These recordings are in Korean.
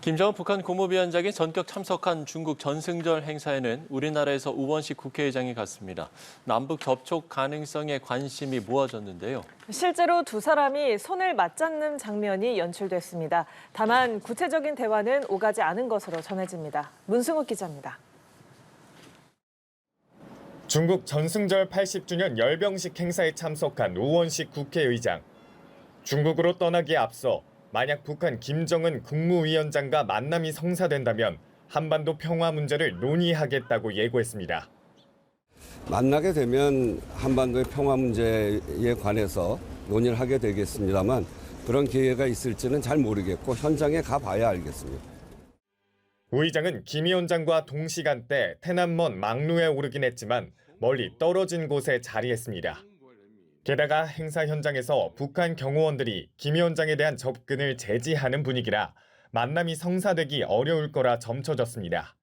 김정은 북한 국무위원장이 전격 참석한 중국 전승절 행사에는 우리나라에서 우원식 국회의장이 갔습니다. 남북 접촉 가능성에 관심이 모아졌는데요. 실제로 두 사람이 손을 맞잡는 장면이 연출됐습니다. 다만 구체적인 대화는 오가지 않은 것으로 전해집니다. 문승욱 기자입니다. 중국 전승절 80주년 열병식 행사에 참석한 우원식 국회의장. 중국으로 떠나기에 앞서 만약 북한 김정은 국무위원장과 만남이 성사된다면 한반도 평화 문제를 논의하겠다고 예고했습니다. 만나게 되면 한반도의 평화 문제에 관해서 논의를 하게 되겠습니다만 그런 기회가 있을지는 잘 모르겠고 현장에 가봐야 알겠습니다. 우 의장은 김 위원장과 동시간대 태남먼 망루에 오르긴 했지만 멀리 떨어진 곳에 자리했습니다. 게다가 행사 현장에서 북한 경호원들이 김 위원장에 대한 접근을 제지하는 분위기라 만남이 성사되기 어려울 거라 점쳐졌습니다.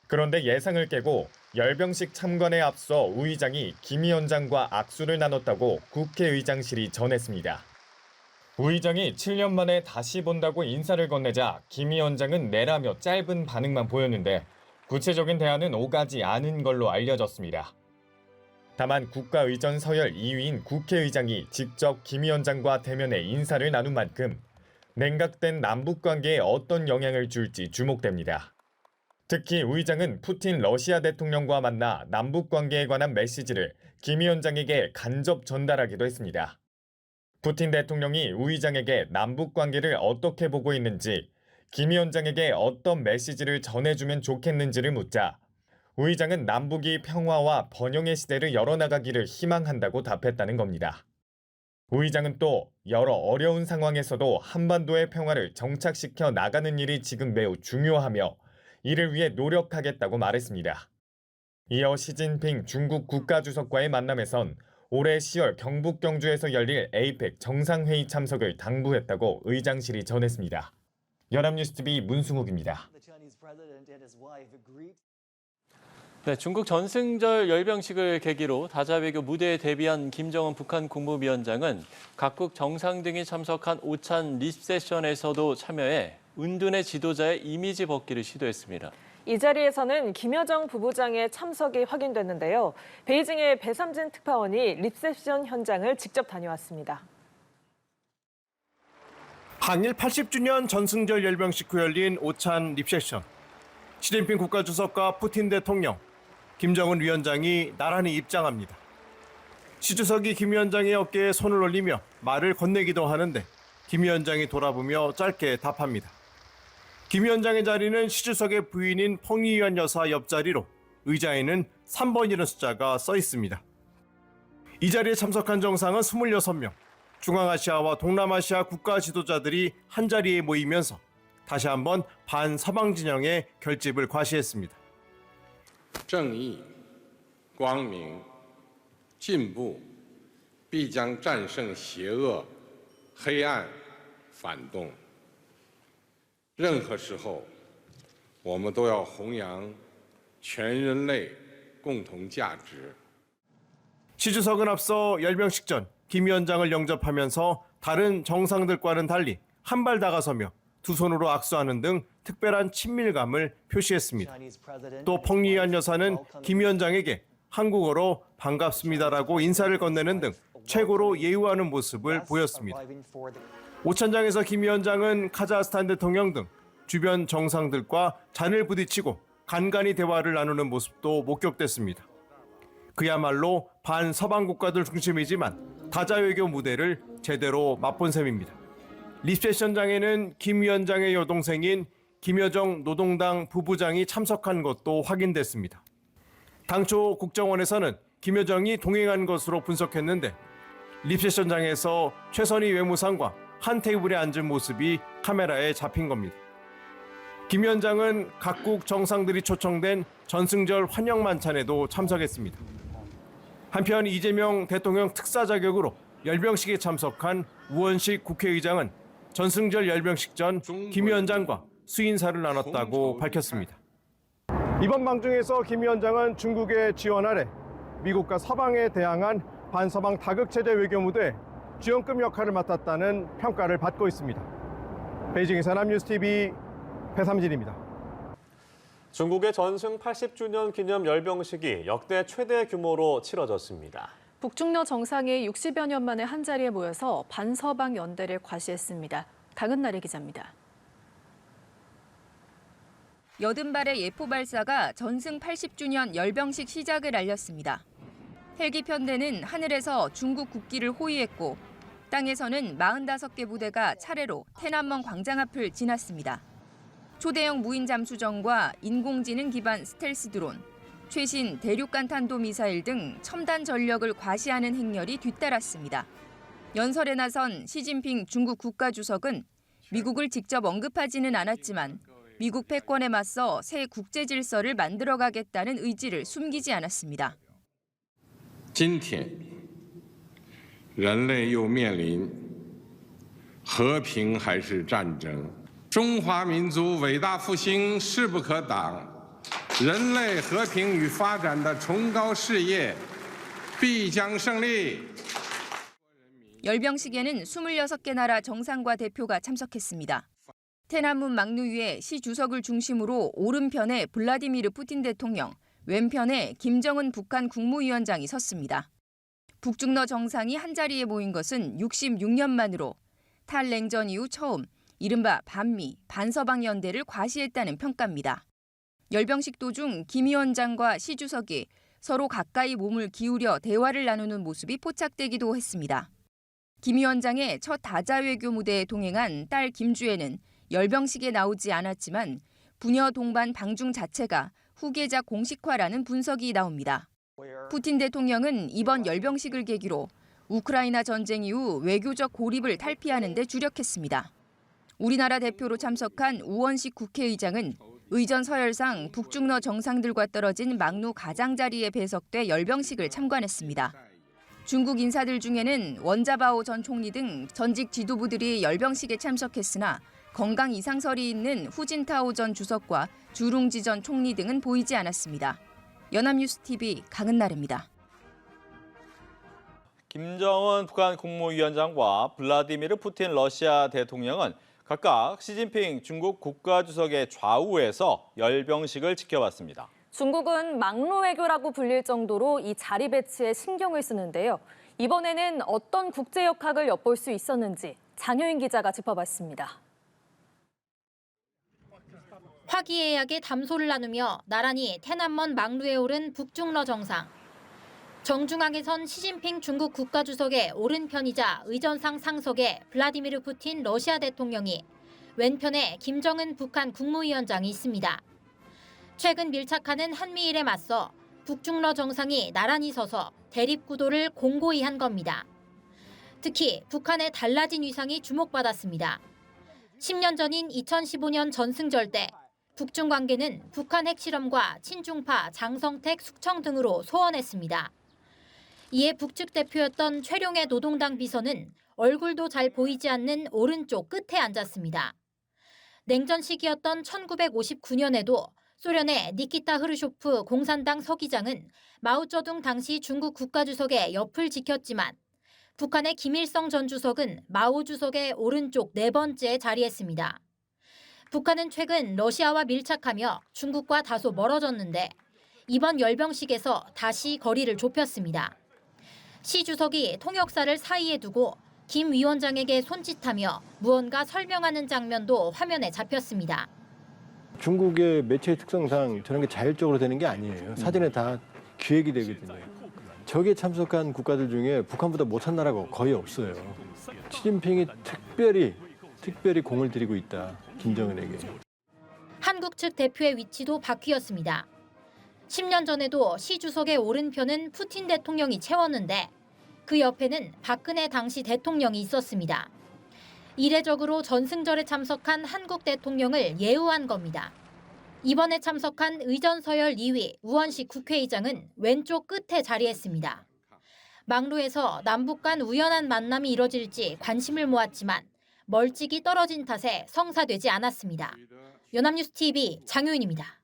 그런데 예상을 깨고 열병식 참관에 앞서 우 의장이 김 위원장과 악수를 나눴다고 국회의장실이 전했습니다. 우 의장이 7년 만에 다시 본다고 인사를 건네자 김 위원장은 내라며 짧은 반응만 보였는데 구체적인 대화는 오가지 않은 걸로 알려졌습니다. 다만 국가의전 서열 2위인 국회의장이 직접 김 위원장과 대면해 인사를 나눈 만큼 냉각된 남북관계에 어떤 영향을 줄지 주목됩니다. 특히 우 의장은 푸틴 러시아 대통령과 만나 남북관계에 관한 메시지를 김 위원장에게 간접 전달하기도 했습니다. 푸틴 대통령이 우 의장에게 남북관계를 어떻게 보고 있는지, 김 위원장에게 어떤 메시지를 전해주면 좋겠는지를 묻자 우 의장은 남북이 평화와 번영의 시대를 열어나가기를 희망한다고 답했다는 겁니다. 우 의장은 또 여러 어려운 상황에서도 한반도의 평화를 정착시켜 나가는 일이 지금 매우 중요하며 이를 위해 노력하겠다고 말했습니다. 이어 시진핑 중국 국가주석과의 만남에선 올해 10월 경북 경주에서 열릴 에이펙 정상회의 참석을 당부했다고 의장실이 전했습니다. 연합뉴스TV 문승욱입니다. 네, 중국 전승절 열병식을 계기로 다자외교 무대에 데뷔한 김정은 북한 국무위원장은 각국 정상 등이 참석한 오찬 리셉션에서도 참여해 은둔의 지도자의 이미지 벗기를 시도했습니다. 이 자리에서는 김여정 부부장의 참석이 확인됐는데요. 베이징의 배삼진 특파원이 리셉션 현장을 직접 다녀왔습니다. 항일 80주년 전승절 열병식 후 열린 오찬 리셉션. 시진핑 국가주석과 푸틴 대통령, 김정은 위원장이 나란히 입장합니다. 시 주석이 김 위원장의 어깨에 손을 올리며 말을 건네기도 하는데 김 위원장이 돌아보며 짧게 답합니다. 김 위원장의 자리는 시 주석의 부인인 펑리위안 여사 옆자리로 의자에는 3번이라는 숫자가 써 있습니다. 이 자리에 참석한 정상은 26명, 중앙아시아와 동남아시아 국가 지도자들이 한자리에 모이면서 다시 한번 반서방 진영의 결집을 과시했습니다. 正义、光明、进步必将战胜邪恶、黑暗、反动。任何时候，我们都要弘扬全人类共同价值。 시 주석은 앞서 열병식 전 김 위원장을 영접하면서 다른 정상들과는 달리 한 발 다가서며 두 손으로 악수하는 등 특별한 친밀감을 표시했습니다. 또 펑리위안 여사는 김 위원장에게 한국어로 반갑습니다라고 인사를 건네는 등 최고로 예우하는 모습을 보였습니다. 오찬장에서 김 위원장은 카자흐스탄 대통령 등 주변 정상들과 잔을 부딪히고 간간히 대화를 나누는 모습도 목격됐습니다. 그야말로 반서방 국가들 중심이지만 다자외교 무대를 제대로 맛본 셈입니다. 리셉션장에는 김 위원장의 여동생인 김여정 노동당 부부장이 참석한 것도 확인됐습니다. 당초 국정원에서는 김여정이 동행한 것으로 분석했는데 리셉션장에서 최선희 외무상과 한 테이블에 앉은 모습이 카메라에 잡힌 겁니다. 김 위원장은 각국 정상들이 초청된 전승절 환영 만찬에도 참석했습니다. 한편 이재명 대통령 특사 자격으로 열병식에 참석한 우원식 국회의장은 전승절 열병식 전 김 위원장과 수인사를 나눴다고 밝혔습니다. 이번 방중에서 김 위원장은 중국의 지원 아래 미국과 서방에 대항한 반서방 다극체제 외교 무대에 주연급 역할을 맡았다는 평가를 받고 있습니다. 베이징에서 연합뉴스TV 배삼진입니다. 중국의 전승 80주년 기념 열병식이 역대 최대 규모로 치러졌습니다. 북중러 정상이 60여 년 만에 한자리에 모여서 반서방 연대를 과시했습니다. 강은나래 기자입니다. 80발의 예포 발사가 전승 80주년 열병식 시작을 알렸습니다. 헬기 편대는 하늘에서 중국 국기를 호위했고 땅에서는 45개 부대가 차례로 테난먼 광장 앞을 지났습니다. 초대형 무인 잠수정과 인공지능 기반 스텔스 드론, 최신 대륙간 탄도미사일 등 첨단 전력을 과시하는 행렬이 뒤따랐습니다. 연설에 나선 시진핑 중국 국가주석은 미국을 직접 언급하지는 않았지만 미국 패권에 맞서 새 국제 질서를 만들어가겠다는 의지를 숨기지 않았습니다. 今天人类又面临和平还是战争中华民族伟大复兴势不可挡人类和平与发展的崇高事业必将胜利 열병식에는 26개 나라 정상과 대표가 참석했습니다. 테난문 막루 위에 시 주석을 중심으로 오른편에 블라디미르 푸틴 대통령, 왼편에 김정은 북한 국무위원장이 섰습니다. 북중러 정상이 한자리에 모인 것은 66년 만으로 탈냉전 이후 처음 이른바 반미, 반서방 연대를 과시했다는 평가입니다. 열병식 도중 김 위원장과 시 주석이 서로 가까이 몸을 기울여 대화를 나누는 모습이 포착되기도 했습니다. 김 위원장의 첫 다자 외교 무대에 동행한 딸 김주애는 열병식에 나오지 않았지만 부녀 동반 방중 자체가 후계자 공식화라는 분석이 나옵니다. 푸틴 대통령은 이번 열병식을 계기로 우크라이나 전쟁 이후 외교적 고립을 탈피하는 데 주력했습니다. 우리나라 대표로 참석한 우원식 국회의장은 의전 서열상 북중러 정상들과 떨어진 막루 가장자리에 배석돼 열병식을 참관했습니다. 중국 인사들 중에는 원자바오 전 총리 등 전직 지도부들이 열병식에 참석했으나 건강 이상설이 있는 후진타오 전 주석과 주룽지 전 총리 등은 보이지 않았습니다. 연합뉴스TV 강은나래입니다. 김정은 북한 국무위원장과 블라디미르 푸틴 러시아 대통령은 각각 시진핑 중국 국가주석의 좌우에서 열병식을 지켜봤습니다. 중국은 막루 외교라고 불릴 정도로 이 자리 배치에 신경을 쓰는데요. 이번에는 어떤 국제 역학을 엿볼 수 있었는지 장효인 기자가 짚어봤습니다. 화기애애하게 담소를 나누며 나란히 테난먼 막루에 오른 북중러 정상. 정중앙에 선 시진핑 중국 국가주석의 오른편이자 의전상 상석에 블라디미르 푸틴 러시아 대통령이, 왼편에 김정은 북한 국무위원장이 있습니다. 최근 밀착하는 한미일에 맞서 북중러 정상이 나란히 서서 대립구도를 공고히 한 겁니다. 특히 북한의 달라진 위상이 주목받았습니다. 10년 전인 2015년 전승절 때 북중 관계는 북한 핵실험과 친중파 장성택 숙청 등으로 소원했습니다. 이에 북측 대표였던 최룡해 노동당 비서는 얼굴도 잘 보이지 않는 오른쪽 끝에 앉았습니다. 냉전 시기였던 1959년에도 소련의 니키타 흐르쇼프 공산당 서기장은 마오쩌둥 당시 중국 국가주석의 옆을 지켰지만 북한의 김일성 전 주석은 마오 주석의 오른쪽 4번째에 자리했습니다. 북한은 최근 러시아와 밀착하며 중국과 다소 멀어졌는데 이번 열병식에서 다시 거리를 좁혔습니다. 시 주석이 통역사를 사이에 두고 김 위원장에게 손짓하며 무언가 설명하는 장면도 화면에 잡혔습니다. 중국의 매체의 특성상 저런 게 자율적으로 되는 게 아니에요. 사전에 다 기획이 되거든요. 저기에 참석한 국가들 중에 북한보다 못한 나라가 거의 없어요. 시진핑이 특별히 공을 들이고 있다, 김정은에게. 한국 측 대표의 위치도 바뀌었습니다. 10년 전에도 시 주석의 오른편은 푸틴 대통령이 채웠는데 그 옆에는 박근혜 당시 대통령이 있었습니다. 이례적으로 전승절에 참석한 한국 대통령을 예우한 겁니다. 이번에 참석한 의전 서열 2위 우원식 국회의장은 왼쪽 끝에 자리했습니다. 막루에서 남북 간 우연한 만남이 이뤄질지 관심을 모았지만 멀찍이 떨어진 탓에 성사되지 않았습니다. 연합뉴스TV 장효인입니다.